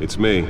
It's me.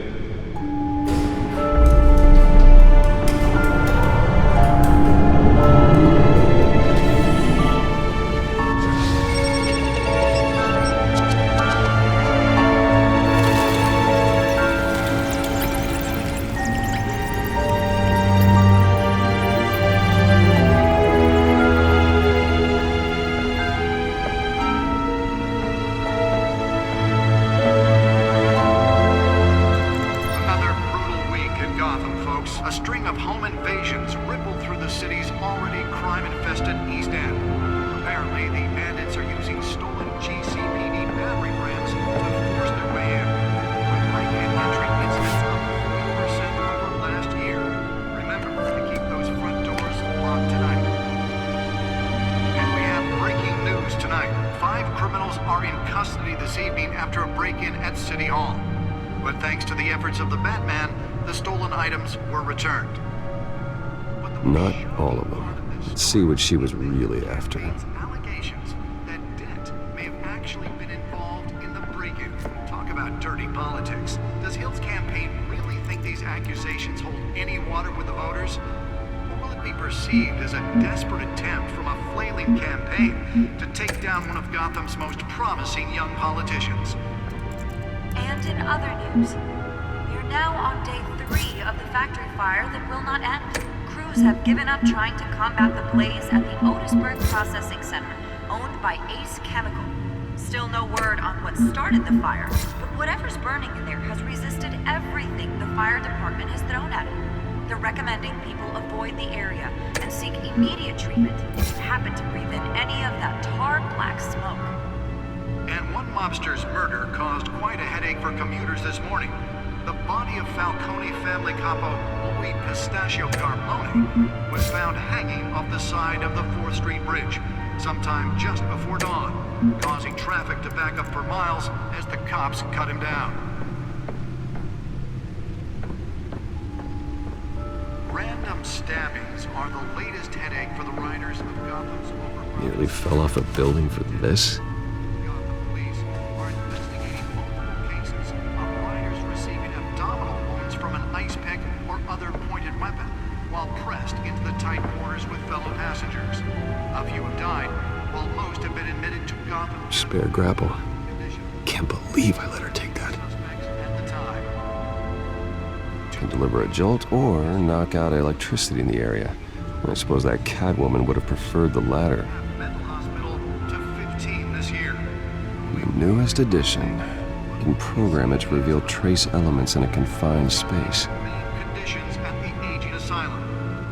Not all of them. Let's see what she was really after. Allegations that Dent may have actually been involved in the break-in. Talk about dirty politics. Does Hill's campaign really think these accusations hold any water with the voters? Or will it be perceived as a desperate attempt from a flailing campaign to take down one of Gotham's most promising young politicians? And in other news, we're now on day 3 of the factory fire that will not end. Crews have given up trying to combat the blaze at the Otisburg Processing Center, owned by Ace Chemical. Still no word on what started the fire, but whatever's burning in there has resisted everything the fire department has thrown at it. They're recommending people avoid the area and seek immediate treatment if you happen to breathe in any of that tar black smoke. And one mobster's murder caused quite a headache for commuters this morning. The body of Falcone family capo Louis Pistachio Carbone was found hanging off the side of the 4th Street Bridge sometime just before dawn, causing traffic to back up for miles as the cops cut him down. Random stabbings are the latest headache for the riders of Gotham's overgrown... Nearly fell off a building for this? Gotham police are investigating multiple cases of riders receiving abdominal wounds from an ice pick or other pointed weapon while pressed into the tight quarters with fellow passengers. A few have died, while most have been admitted to Gotham... Spare grapple. Can't believe I let her take that. At the time. Can deliver a jolt or knock out electricity in the area. I suppose that Catwoman would have preferred the latter. Mental hospital to 15 this year. The newest edition. You can program it to reveal trace elements in a confined space. Main conditions at the aging asylum.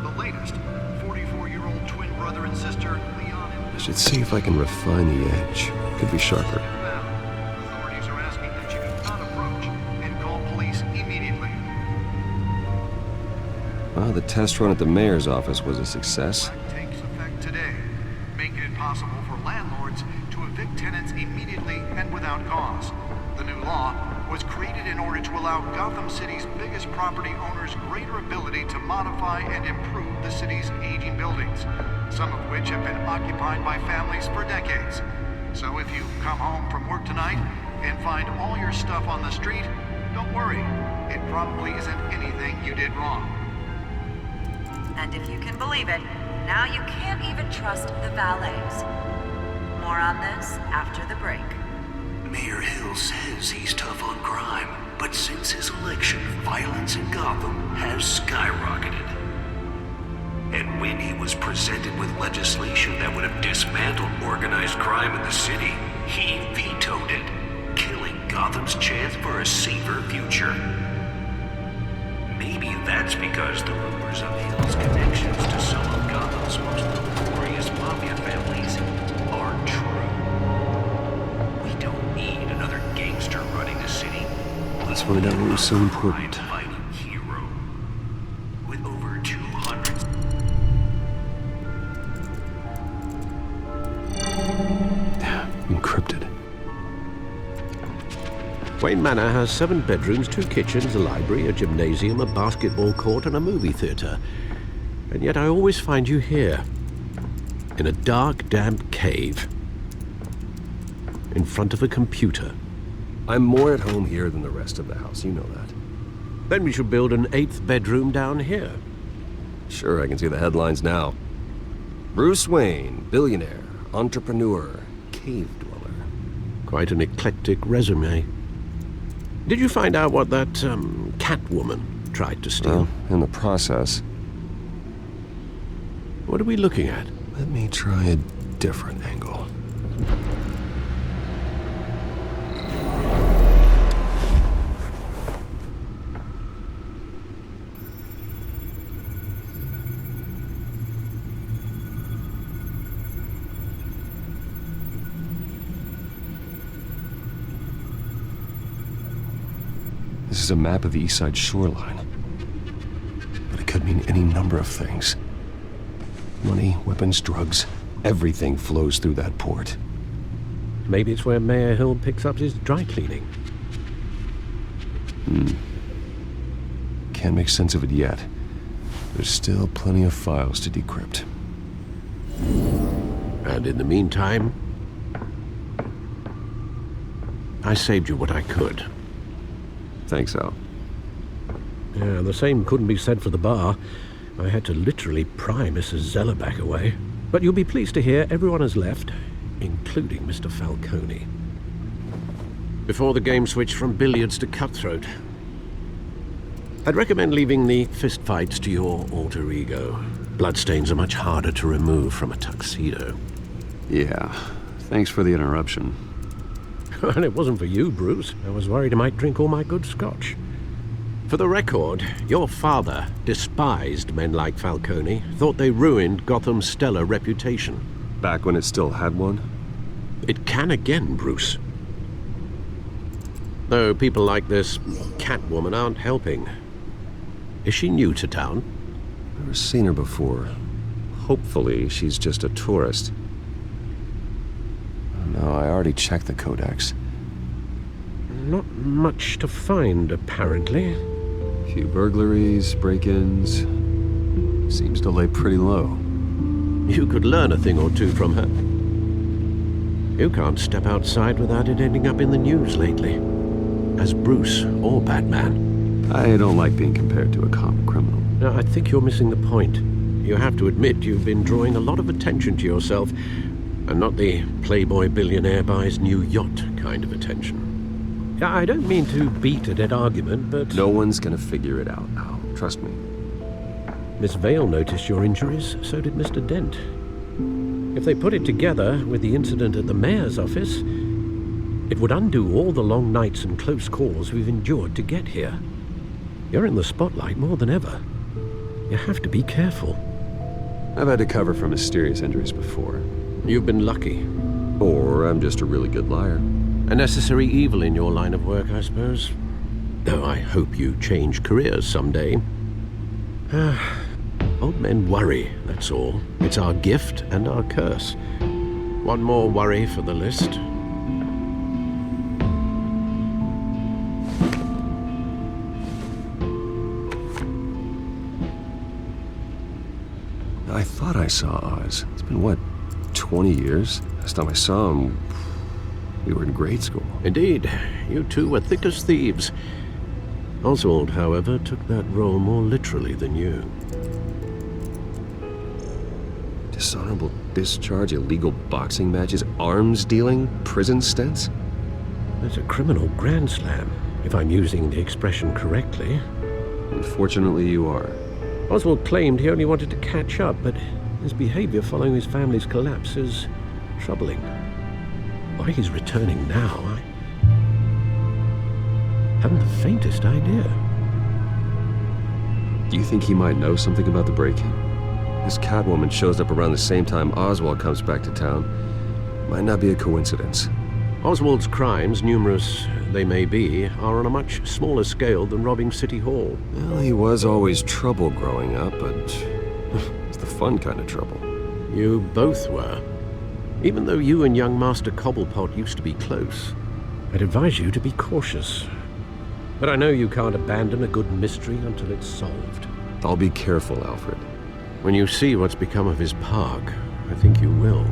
The latest, 44-year-old twin brother and sister, Leon and... I should see if I can refine the edge. Could be sharper. Authorities are asking that you do not approach and call police immediately. Well, the test run at the mayor's office was a success. Pact takes effect today, making it possible for landlords to evict tenants immediately and without cause. The new law was created in order to allow Gotham City's biggest property owners greater ability to modify and improve the city's aging buildings, some of which have been occupied by families for decades. So if you come home from work tonight and find all your stuff on the street, don't worry. It probably isn't anything you did wrong. And if you can believe it, now you can't even trust the valets. More on this after the break. Mayor Hill says he's tough on crime, but since his election, violence in Gotham has skyrocketed. And when he was presented with legislation that would have dismantled organized crime in the city, he vetoed it, killing Gotham's chance for a safer future. Maybe that's because the rumors of Hill's connections to some of Gotham's most notorious mafia families are true. We don't need another gangster running the city. Let's find out what was so important. Crime-fighting hero with over 200... Encrypted. Wayne Manor has 7 bedrooms, 2 kitchens, a library, a gymnasium, a basketball court, and a movie theater. And yet I always find you here, in a dark, damp cave, in front of a computer. I'm more at home here than the rest of the house, you know that. Then we should build an 8th bedroom down here. Sure, I can see the headlines now. Bruce Wayne, billionaire, entrepreneur, cave dweller. Quite an eclectic resume. Did you find out what that, Catwoman tried to steal? Well, in the process. What are we looking at? Let me try a different angle. This is a map of the East Side shoreline. But it could mean any number of things. Money, weapons, drugs, everything flows through that port. Maybe it's where Mayor Hill picks up his dry cleaning. Can't make sense of it yet. There's still plenty of files to decrypt. And in the meantime, I saved you what I could. Thanks, Al. Yeah, the same couldn't be said for the bar. I had to literally pry Mrs. Zellerback away. But you'll be pleased to hear everyone has left, including Mr. Falcone. Before the game switched from billiards to cutthroat. I'd recommend leaving the fistfights to your alter ego. Bloodstains are much harder to remove from a tuxedo. Yeah, thanks for the interruption. And it wasn't for you, Bruce. I was worried I might drink all my good scotch. For the record, your father despised men like Falcone, thought they ruined Gotham's stellar reputation. Back when it still had one? It can again, Bruce. Though people like this Catwoman aren't helping. Is she new to town? Never seen her before. Hopefully, she's just a tourist. No, I already checked the codex. Not much to find, apparently. Few burglaries, break-ins. Seems to lay pretty low. You could learn a thing or two from her. You can't step outside without it ending up in the news lately. As Bruce or Batman. I don't like being compared to a common criminal. Now, I think you're missing the point. You have to admit you've been drawing a lot of attention to yourself, and not the playboy billionaire buys new yacht kind of attention. I don't mean to beat a dead argument, but... No one's gonna figure it out, Al. Trust me. Miss Vale noticed your injuries, so did Mr. Dent. If they put it together with the incident at the mayor's office, it would undo all the long nights and close calls we've endured to get here. You're in the spotlight more than ever. You have to be careful. I've had to cover for mysterious injuries before. You've been lucky. Or I'm just a really good liar. A necessary evil in your line of work, I suppose. Though I hope you change careers someday. Old men worry, that's all. It's our gift and our curse. One more worry for the list. I thought I saw Oz. It's been, what, 20 years? Last time I saw him, we were in grade school. Indeed, you two were thick as thieves. Oswald, however, took that role more literally than you. Dishonorable discharge, illegal boxing matches, arms dealing, prison stints? That's a criminal grand slam, if I'm using the expression correctly. Unfortunately, you are. Oswald claimed he only wanted to catch up, but his behavior following his family's collapse is troubling. Why he's returning now, I haven't the faintest idea. Do you think he might know something about the break-in? This Catwoman shows up around the same time Oswald comes back to town. Might not be a coincidence. Oswald's crimes, numerous they may be, are on a much smaller scale than robbing City Hall. Well, he was always trouble growing up, but it's the fun kind of trouble. You both were. Even though you and young Master Cobblepot used to be close, I'd advise you to be cautious. But I know you can't abandon a good mystery until it's solved. I'll be careful, Alfred. When you see what's become of his park, I think you will.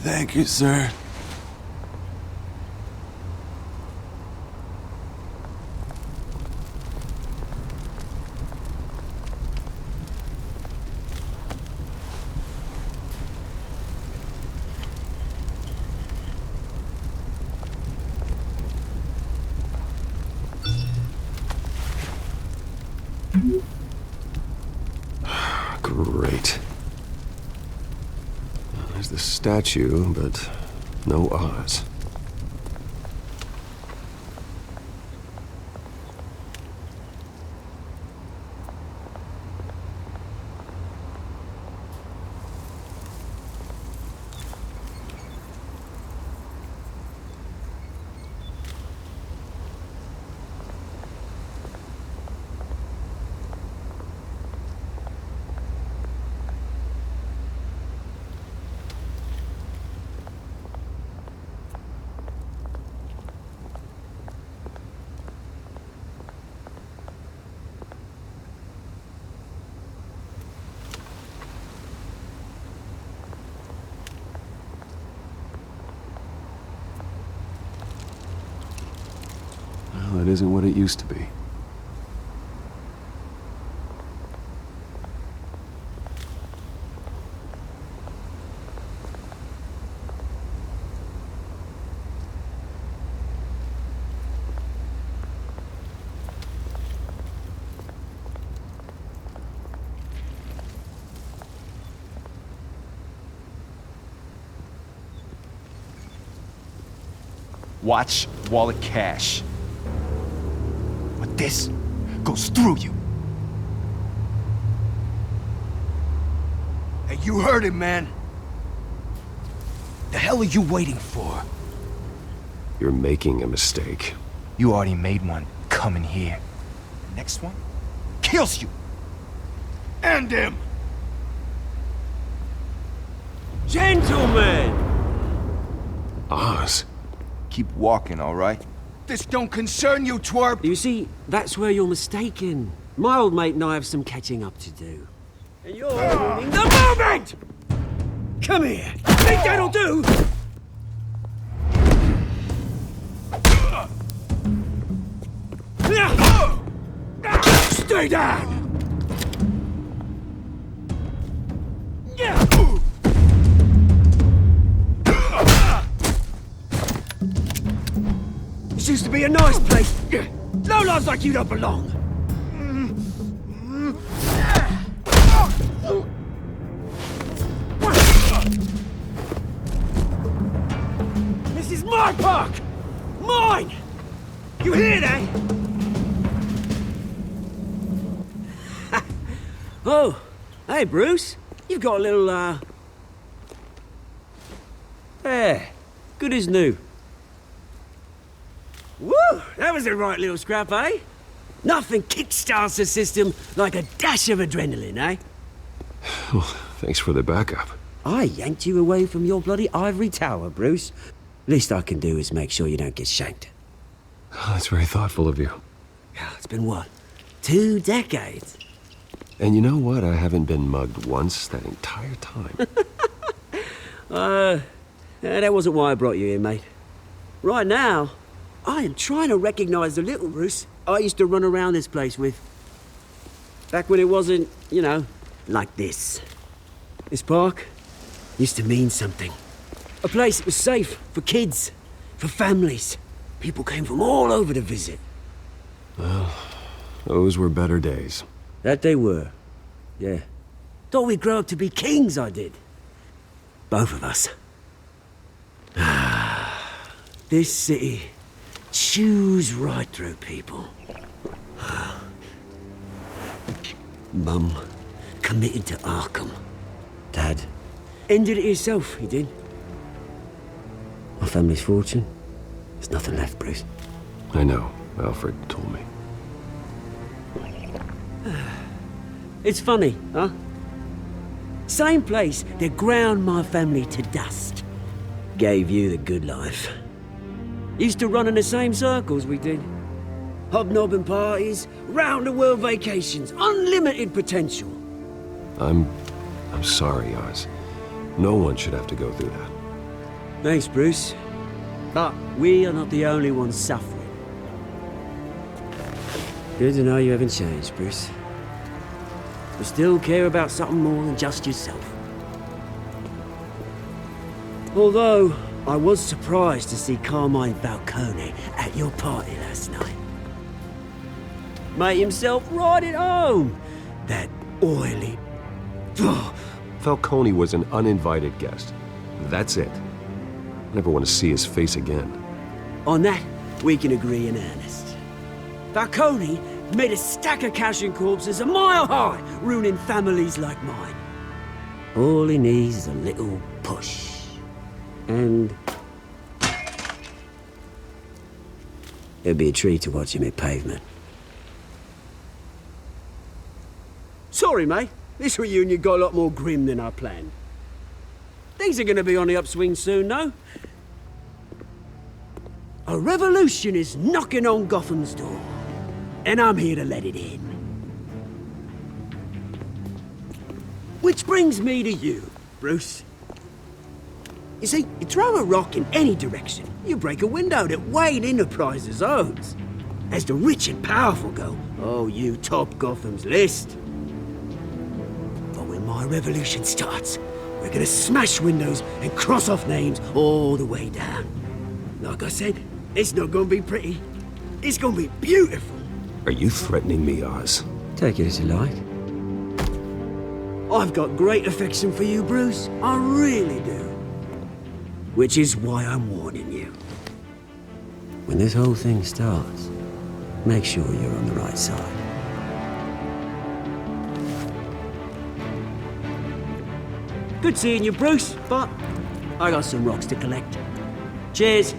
Thank you, sir. Great. There's the statue, but no Oz. Well, it isn't what it used to be. Watch wallet cash. But this goes through you. Hey, you heard it, man. The hell are you waiting for? You're making a mistake. You already made one coming here. The next one kills you. End him! Gentlemen! Oz? Keep walking, all right? This don't concern you, twerp! You see, that's where you're mistaken. My old mate and I have some catching up to do. And you're ruining the moment! Come here! Think that'll do? Stay down! This used to be a nice place. No lives like you don't belong. This is my park! Mine! You hear that? Oh, hey Bruce. You've got a little, there. Good as new. Woo! That was a right little scrap, eh? Nothing kickstarts the system like a dash of adrenaline, eh? Well, thanks for the backup. I yanked you away from your bloody ivory tower, Bruce. Least I can do is make sure you don't get shanked. Oh, that's very thoughtful of you. It's been what? 2 decades? And you know what? I haven't been mugged once that entire time. That wasn't why I brought you here, mate. Right now, I am trying to recognize the little Bruce I used to run around this place with. Back when it wasn't, you know, like this. This park used to mean something. A place that was safe for kids, for families. People came from all over to visit. Well, those were better days. That they were, yeah. Thought we'd grow up to be kings, I did. Both of us. This city chews right through people. Mum committed to Arkham. Dad ended it himself, he did. My family's fortune, there's nothing left, Bruce. I know. Alfred told me. It's funny, huh? Same place that ground my family to dust. Gave you the good life. Used to run in the same circles we did. Hobnobbing parties, round-the-world vacations, unlimited potential. I'm sorry, Oz. No one should have to go through that. Thanks, Bruce. But we are not the only ones suffering. Good to know you haven't changed, Bruce. You still care about something more than just yourself. Although, I was surprised to see Carmine Falcone at your party last night. Made himself right at home. That oily... Falcone was an uninvited guest. That's it. Never want to see his face again. On that, we can agree in earnest. Falcone made a stack of cash and corpses a mile high, ruining families like mine. All he needs is a little push. And... it'd be a treat to watch him hit pavement. Sorry, mate. This reunion got a lot more grim than I planned. Things are gonna be on the upswing soon, though. A revolution is knocking on Gotham's door. And I'm here to let it in. Which brings me to you, Bruce. You see, you throw a rock in any direction, you break a window that Wayne Enterprises owns. As the rich and powerful go, oh, you top Gotham's list. But when my revolution starts, we're gonna smash windows and cross off names all the way down. Like I said, it's not gonna be pretty. It's gonna be beautiful. Are you threatening me, Oz? Take it as you like. I've got great affection for you, Bruce. I really do. Which is why I'm warning you. When this whole thing starts, make sure you're on the right side. Good seeing you, Bruce, but I got some rocks to collect. Cheers.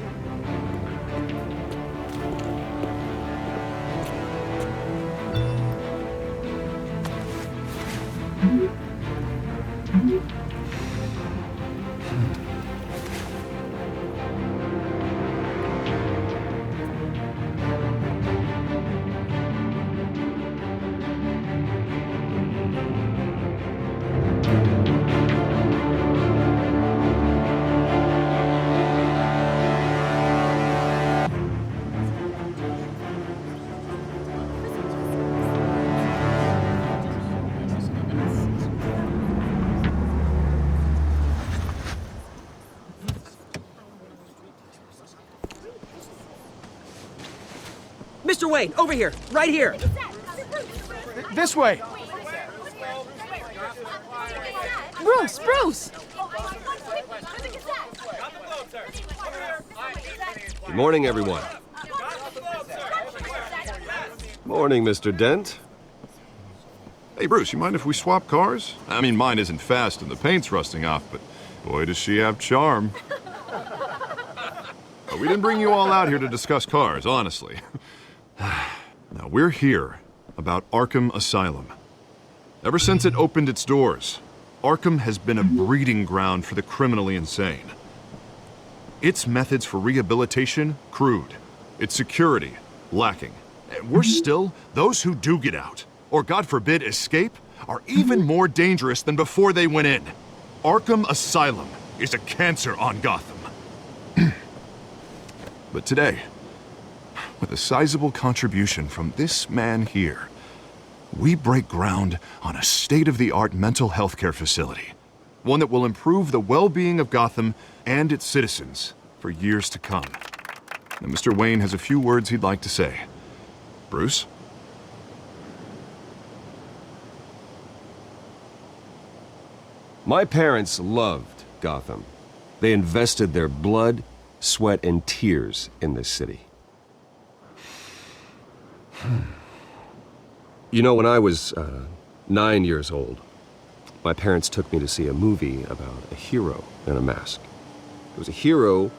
Mr. Wayne, over here, right here. This way. Bruce, Bruce! Good morning, everyone. Morning, Mr. Dent. Hey, Bruce, you mind if we swap cars? I mean, mine isn't fast and the paint's rusting off, but boy, does she have charm. We didn't bring you all out here to discuss cars, honestly. Now, we're here about Arkham Asylum. Ever since it opened its doors, Arkham has been a breeding ground for the criminally insane. Its methods for rehabilitation, crude. Its security, lacking. And worse still, those who do get out, or God forbid escape, are even more dangerous than before they went in. Arkham Asylum is a cancer on Gotham. But today, with a sizable contribution from this man here, we break ground on a state-of-the-art mental health care facility. One that will improve the well-being of Gotham and its citizens for years to come. Now, Mr. Wayne has a few words he'd like to say. Bruce? My parents loved Gotham. They invested their blood, sweat, and tears in this city. You know, when I was 9 years old, my parents took me to see a movie about a hero in a mask. It was a hero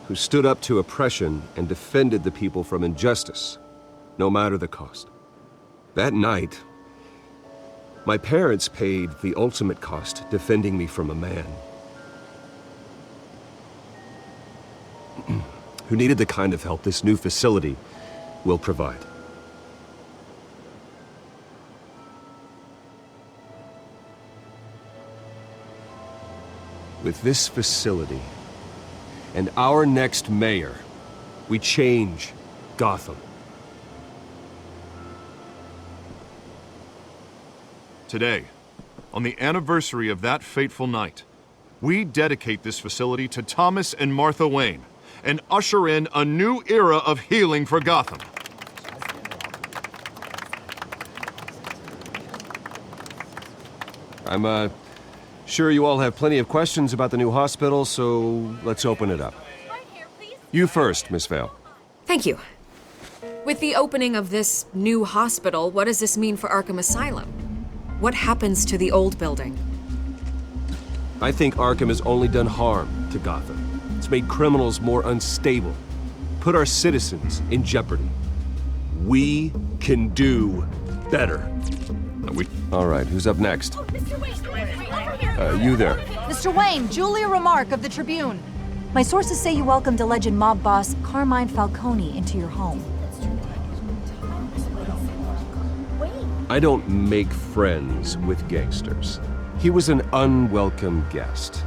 who stood up to oppression and defended the people from injustice, no matter the cost. That night, my parents paid the ultimate cost defending me from a man who needed the kind of help this new facility will provide. With this facility, and our next mayor. We change Gotham. Today, on the anniversary of that fateful night, we dedicate this facility to Thomas and Martha Wayne and usher in a new era of healing for Gotham. I'm sure you all have plenty of questions about the new hospital, so let's open it up. You first, Miss Vale. Thank you. With the opening of this new hospital, what does this mean for Arkham Asylum? What happens to the old building? I think Arkham has only done harm to Gotham. It's made criminals more unstable, put our citizens in jeopardy. We can do better. All right, who's up next? You there. Mr. Wayne, Julia Remark of the Tribune. My sources say you welcomed alleged mob boss Carmine Falcone into your home. I don't make friends with gangsters. He was an unwelcome guest.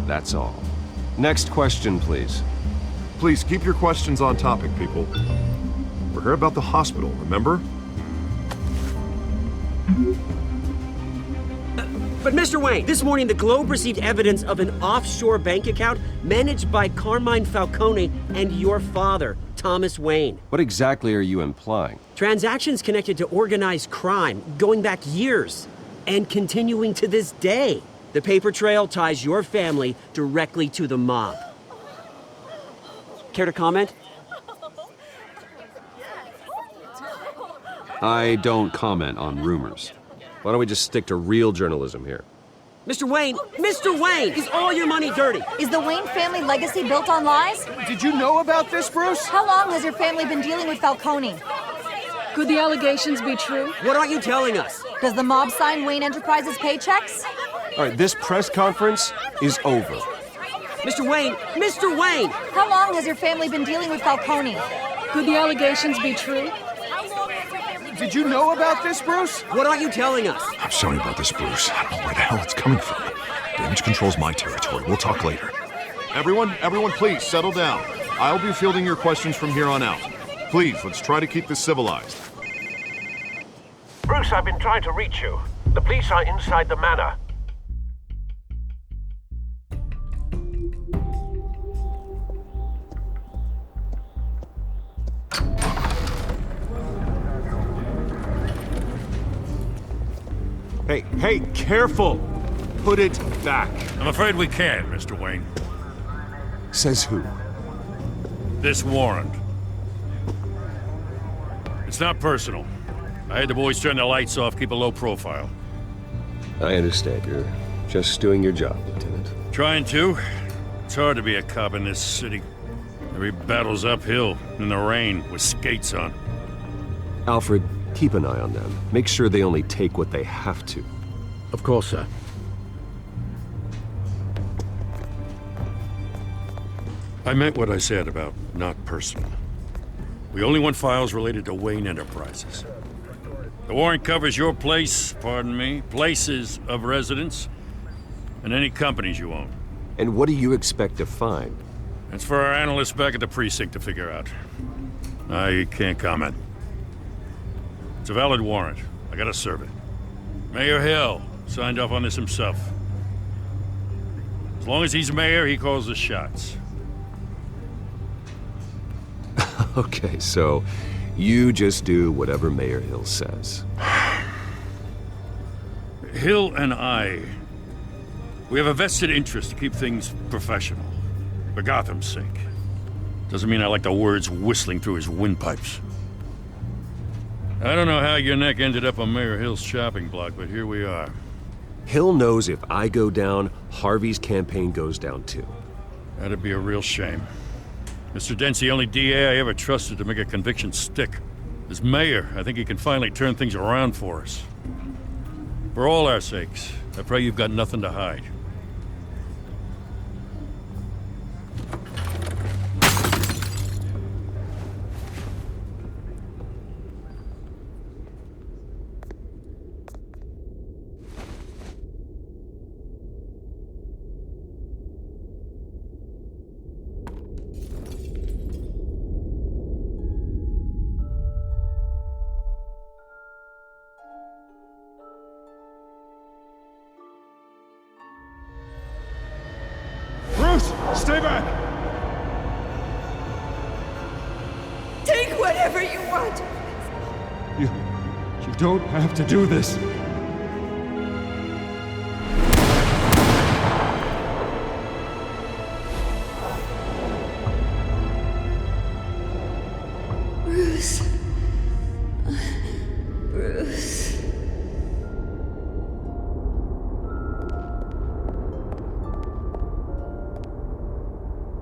That's all. Next question, please. Please keep your questions on topic, people. We're here about the hospital, remember? But Mr. Wayne, this morning the Globe received evidence of an offshore bank account managed by Carmine Falcone and your father, Thomas Wayne. What exactly are you implying? Transactions connected to organized crime going back years and continuing to this day. The paper trail ties your family directly to the mob. Care to comment? I don't comment on rumors. Why don't we just stick to real journalism here? Mr. Wayne, is all your money dirty? Is the Wayne family legacy built on lies? Did you know about this, Bruce? How long has your family been dealing with Falcone? Could the allegations be true? What aren't you telling us? Does the mob sign Wayne Enterprises paychecks? All right, this press conference is over. Mr. Wayne! How long has your family been dealing with Falcone? Could the allegations be true? Did you know about this, Bruce? What aren't you telling us? I'm sorry about this, Bruce. I don't know where the hell it's coming from. Damage control's my territory. We'll talk later. Everyone, please settle down. I'll be fielding your questions from here on out. Please, let's try to keep this civilized. Bruce, I've been trying to reach you. The police are inside the manor. Hey, careful! Put it back. I'm afraid we can't, Mr. Wayne. Says who? This warrant. It's not personal. I had the boys turn the lights off, keep a low profile. I understand. You're just doing your job, Lieutenant. Trying to. It's hard to be a cop in this city. Every battle's uphill, in the rain, with skates on. Alfred, keep an eye on them. Make sure they only take what they have to. Of course, sir. I meant what I said about not personal. We only want files related to Wayne Enterprises. The warrant covers your place, pardon me, places of residence, and any companies you own. And what do you expect to find? That's for our analysts back at the precinct to figure out. I can't comment. It's a valid warrant. I gotta serve it. Mayor Hill signed off on this himself. As long as he's mayor, he calls the shots. Okay, so you just do whatever Mayor Hill says. Hill and I, we have a vested interest to keep things professional. For Gotham's sake. Doesn't mean I like the words whistling through his windpipes. I don't know how your neck ended up on Mayor Hill's shopping block, but here we are. Hill knows if I go down, Harvey's campaign goes down too. That'd be a real shame. Mr. Dent's the only DA I ever trusted to make a conviction stick. As mayor, I think he can finally turn things around for us. For all our sakes, I pray you've got nothing to hide. whatever you want. You don't have to do this. Bruce. Bruce.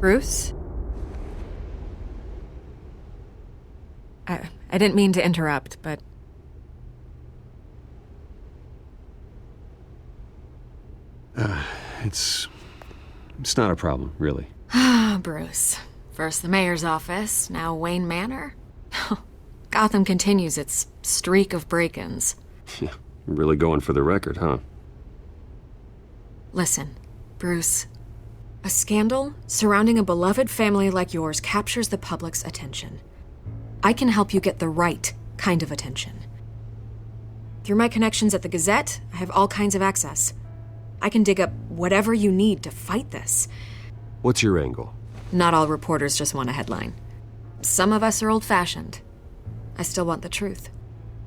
Bruce? I didn't mean to interrupt, but... It's not a problem, really. Ah, Bruce. First the mayor's office, now Wayne Manor. Gotham continues its streak of break-ins. Yeah, you're really going for the record, huh? Listen, Bruce. A scandal surrounding a beloved family like yours captures the public's attention. I can help you get the right kind of attention. Through my connections at the Gazette, I have all kinds of access. I can dig up whatever you need to fight this. What's your angle? Not all reporters just want a headline. Some of us are old-fashioned. I still want the truth.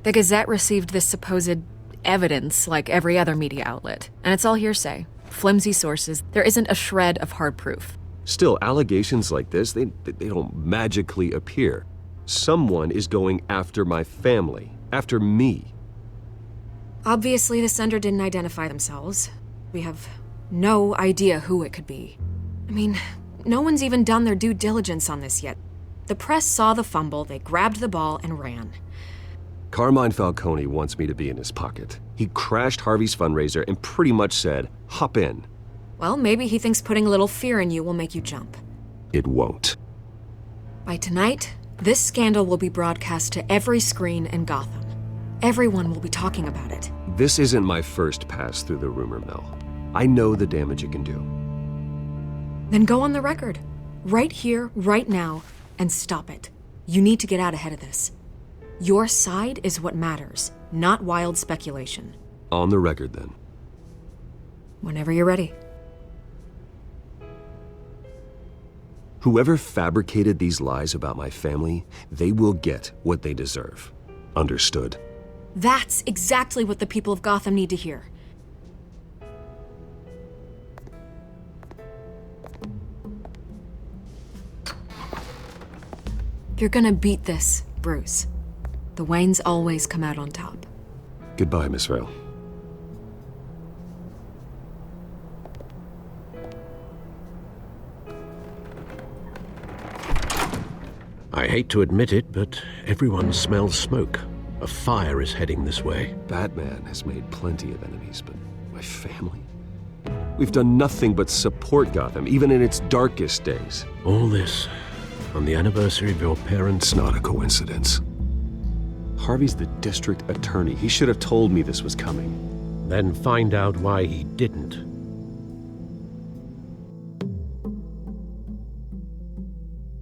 The Gazette received this supposed evidence like every other media outlet, and it's all hearsay. Flimsy sources. There isn't a shred of hard proof. Still, allegations like this, they don't magically appear. Someone is going after my family, after me. Obviously, the sender didn't identify themselves. We have no idea who it could be. I mean, no one's even done their due diligence on this yet. The press saw the fumble, they grabbed the ball and ran. Carmine Falcone wants me to be in his pocket. He crashed Harvey's fundraiser and pretty much said, hop in. Well, maybe he thinks putting a little fear in you will make you jump. It won't. By tonight, this scandal will be broadcast to every screen in Gotham. Everyone will be talking about it. This isn't my first pass through the rumor mill. I know the damage it can do. Then go on the record. Right here, right now, and stop it. You need to get out ahead of this. Your side is what matters, not wild speculation. On the record, then. Whenever you're ready. Whoever fabricated these lies about my family, they will get what they deserve. Understood? That's exactly what the people of Gotham need to hear. You're gonna beat this, Bruce. The Waynes always come out on top. Goodbye, Miss Vale. I hate to admit it, but everyone smells smoke. A fire is heading this way. Batman has made plenty of enemies, but my family? We've done nothing but support Gotham, even in its darkest days. All this on the anniversary of your parents'... It's not a coincidence. Harvey's the district attorney. He should have told me this was coming. Then find out why he didn't.